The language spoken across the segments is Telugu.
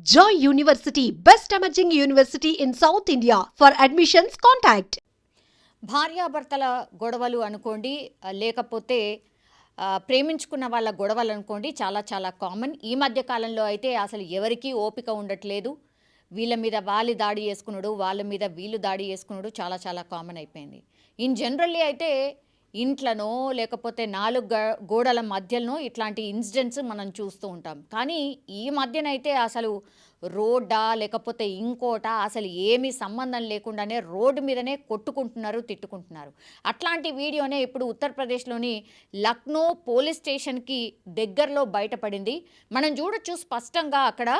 Joy University, best emerging university in South India. For admissions, contact. భార్యాభర్తల గొడవలు అనుకోండి, లేకపోతే ప్రేమించుకున్న వాళ్ళ గొడవలు అనుకోండి, చాలా చాలా కామన్. ఈ మధ్య కాలంలో అయితే అసలు ఎవరికీ ఓపిక ఉండట్లేదు. వీళ్ళ మీద వాళ్ళు దాడి చేసుకున్నాడు, వాళ్ళ మీద వీళ్ళు దాడి చేసుకున్నాడు చాలా చాలా కామన్ అయిపోయింది. ఇన్ జనరల్లీ అయితే ఇంట్లోనో లేకపోతే గోడల మధ్యలో ఇట్లాంటి ఇన్సిడెంట్స్ మనం చూస్తూ ఉంటాం. కానీ ఈ మధ్యనైతే అసలు రోడ్డా లేకపోతే ఇంకోటా అసలు ఏమీ సంబంధం లేకుండానే రోడ్డు మీదనే కొట్టుకుంటున్నారు, తిట్టుకుంటున్నారు. అట్లాంటి వీడియోనే ఇప్పుడు ఉత్తరప్రదేశ్లోని లక్నో పోలీస్ స్టేషన్కి దగ్గరలో బయటపడింది. మనం చూడొచ్చు స్పష్టంగా అక్కడ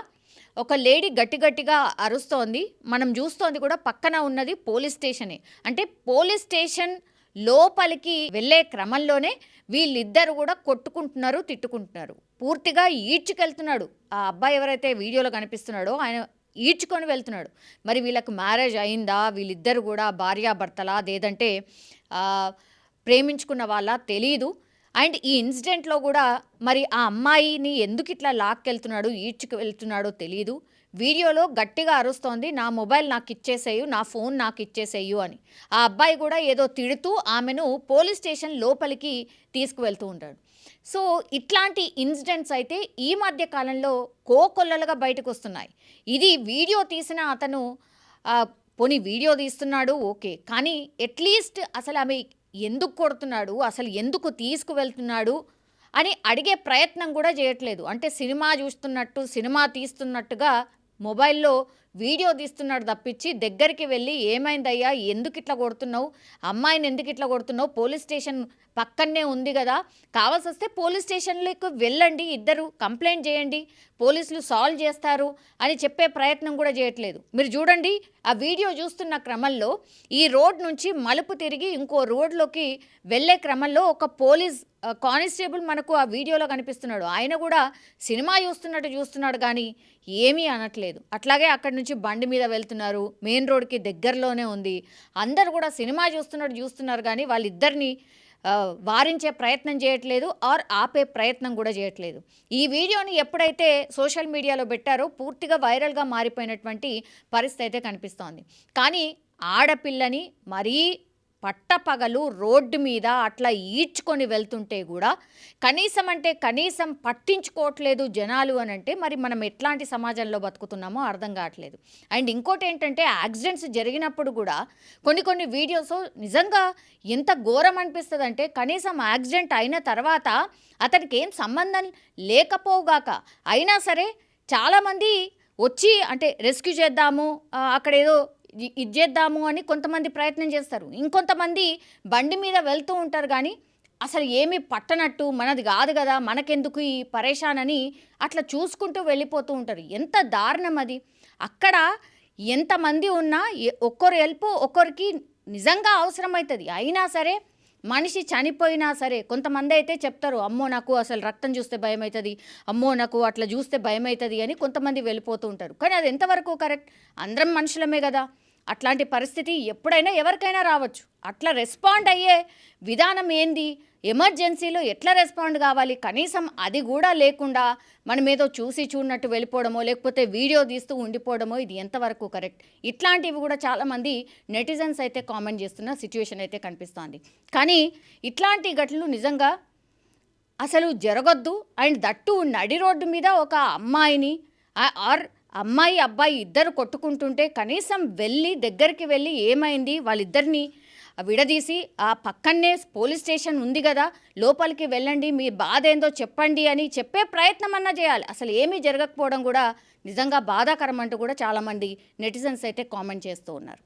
ఒక లేడీ గట్టిగా అరుస్తోంది. మనం చూస్తోంది కూడా పక్కన ఉన్నది పోలీస్ స్టేషనే. అంటే పోలీస్ స్టేషన్ లోపలికి వెళ్ళే క్రమంలోనే వీళ్ళిద్దరు కూడా కొట్టుకుంటున్నారు, తిట్టుకుంటున్నారు. పూర్తిగా ఈడ్చుకెళ్తున్నాడు ఆ అబ్బాయి ఎవరైతే వీడియోలో కనిపిస్తున్నాడో ఆయన ఈడ్చుకొని వెళ్తున్నాడు. మరి వీళ్ళకు మ్యారేజ్ అయిందా, వీళ్ళిద్దరు కూడా భార్యాభర్తలా లేదంటే ప్రేమించుకున్న వాళ్ళ తెలీదు. అండ్ ఈ ఇన్సిడెంట్లో కూడా మరి ఆ అమ్మాయిని ఎందుకు ఇట్లా లాక్కెళ్తున్నాడు, ఈడ్చుకు వెళ్తున్నాడో తెలీదు. వీడియోలో గట్టిగా అరుస్తోంది, నా మొబైల్ నాకు ఇచ్చేసేయు, నా ఫోన్ నాకు ఇచ్చేసేయు అని. ఆ అబ్బాయి కూడా ఏదో తిడుతూ ఆమెను పోలీస్ స్టేషన్ లోపలికి తీసుకువెళ్తూ ఉంటాడు. సో ఇట్లాంటి ఇన్సిడెంట్స్ అయితే ఈ మధ్య కాలంలో కోకొల్లలుగా బయటకు వస్తున్నాయి. ఇది వీడియో తీసిన అతను పోనీ వీడియో తీస్తున్నాడు ఓకే, కానీ అట్లీస్ట్ అసలు ఆమె ఎందుకు కొడుతున్నాడు, అసలు ఎందుకు తీసుకువెళ్తున్నాడు అని అడిగే ప్రయత్నం కూడా చేయట్లేదు. అంటే సినిమా చూస్తున్నట్టు, సినిమా తీస్తున్నట్టుగా మొబైల్లో వీడియో తీస్తున్నాడు తప్పించి దగ్గరికి వెళ్ళి ఏమైందయ్యా, ఎందుకు ఇట్లా కొడుతున్నావు, అమ్మాయిని ఎందుకు ఇట్లా కొడుతున్నావు, పోలీస్ స్టేషన్ పక్కనే ఉంది కదా, కావాల్సి వస్తే పోలీస్ స్టేషన్లోకి వెళ్ళండి, ఇద్దరు కంప్లైంట్ చేయండి, పోలీసులు సాల్వ్ చేస్తారు అని చెప్పే ప్రయత్నం కూడా చేయట్లేదు. మీరు చూడండి, ఆ వీడియో చూస్తున్న క్రమంలో ఈ రోడ్ నుంచి మలుపు తిరిగి ఇంకో రోడ్లోకి వెళ్ళే క్రమంలో ఒక పోలీస్ కానిస్టేబుల్ మనకు ఆ వీడియోలో కనిపిస్తున్నాడు. ఆయన కూడా సినిమా చూస్తున్నాడు కానీ ఏమీ అనట్లేదు. అట్లాగే అక్కడి నుంచి బండి మీద వెళ్తున్నారు, మెయిన్ రోడ్కి దగ్గరలోనే ఉంది. అందరు కూడా సినిమా చూస్తున్నారు కానీ వాళ్ళిద్దరిని వారించే ప్రయత్నం చేయట్లేదు, ఆర్ ఆపే ప్రయత్నం కూడా చేయట్లేదు. ఈ వీడియోని ఎప్పుడైతే సోషల్ మీడియాలో పెట్టారో పూర్తిగా వైరల్గా మారిపోయినటువంటి పరిస్థితి అయితే కనిపిస్తోంది. కానీ ఆడపిల్లని మరీ పట్టపగలు రోడ్డు మీద అట్లా ఈడ్చుకొని వెళ్తుంటే కూడా కనీసం పట్టించుకోవట్లేదు జనాలు అని అంటే మరి మనం ఎట్లాంటి సమాజంలో బతుకుతున్నామో అర్థం కావట్లేదు. అండ్ ఇంకోటి ఏంటంటే యాక్సిడెంట్స్ జరిగినప్పుడు కూడా కొన్ని వీడియోస్ నిజంగా ఎంత ఘోరం అనిపిస్తుంది అంటే కనీసం యాక్సిడెంట్ అయిన తర్వాత అతనికి ఏం సంబంధం లేకపోగాక అయినా సరే చాలామంది వచ్చి అంటే రెస్క్యూ చేద్దాము, అక్కడ ఏదో ఇచ్చేద్దాము అని కొంతమంది ప్రయత్నం చేస్తారు. ఇంకొంతమంది బండి మీద వెళ్తూ ఉంటారు కానీ అసలు ఏమీ పట్టనట్టు, మనది కాదు కదా, మనకెందుకు ఈ పరేషాన్ అని అట్లా చూసుకుంటూ వెళ్ళిపోతూ ఉంటారు. ఎంత దారుణం అది. అక్కడ ఎంతమంది ఉన్నా ఒక్కరు హెల్ప్ ఒక్కరికి నిజంగా అవసరమవుతుంది. అయినా సరే మనిషి చనిపోయినా సరే కొంతమంది అయితే చెప్తారు, అమ్మో నాకు అసలు రక్తం చూస్తే భయం అవుతుంది, అమ్మో నాకు అట్లా చూస్తే భయం అవుతుంది అని కొంతమంది వెళ్ళిపోతూ ఉంటారు. కానీ అది ఎంతవరకు కరెక్ట్? అందరం మనుషులమే కదా. అట్లాంటి పరిస్థితి ఎప్పుడైనా ఎవరికైనా రావచ్చు. అట్లా రెస్పాండ్ అయ్యే విధానం ఏంది, ఎమర్జెన్సీలో ఎట్లా రెస్పాండ్ కావాలి, కనీసం అది కూడా లేకుండా మనం ఏదో చూడనట్టు వెళ్ళిపోవడమో లేకపోతే వీడియో తీస్తూ ఉండిపోవడమో ఇది ఎంతవరకు కరెక్ట్? ఇట్లాంటివి కూడా చాలామంది నెటిజన్స్ అయితే కామెంట్ చేస్తున్న సిచ్యువేషన్ అయితే కనిపిస్తోంది. కానీ ఇట్లాంటి ఘటనలు నిజంగా అసలు జరగొద్దు. అండ్ దట్టు నడి రోడ్డు మీద ఒక అమ్మాయిని ఆర్ అమ్మాయి అబ్బాయి ఇద్దరు కొట్టుకుంటుంటే కనీసం దగ్గరికి వెళ్ళి ఏమైంది వాళ్ళిద్దరిని విడదీసి ఆ పక్కనే పోలీస్ స్టేషన్ ఉంది కదా, లోపలికి వెళ్ళండి, మీ బాధ ఏందో చెప్పండి అని చెప్పే ప్రయత్నం అన్నా చేయాలి. అసలు ఏమీ జరగకపోవడం కూడా నిజంగా బాధాకరం అంటూ కూడా చాలామంది నెటిజన్స్ అయితే కామెంట్ చేస్తూ ఉన్నారు.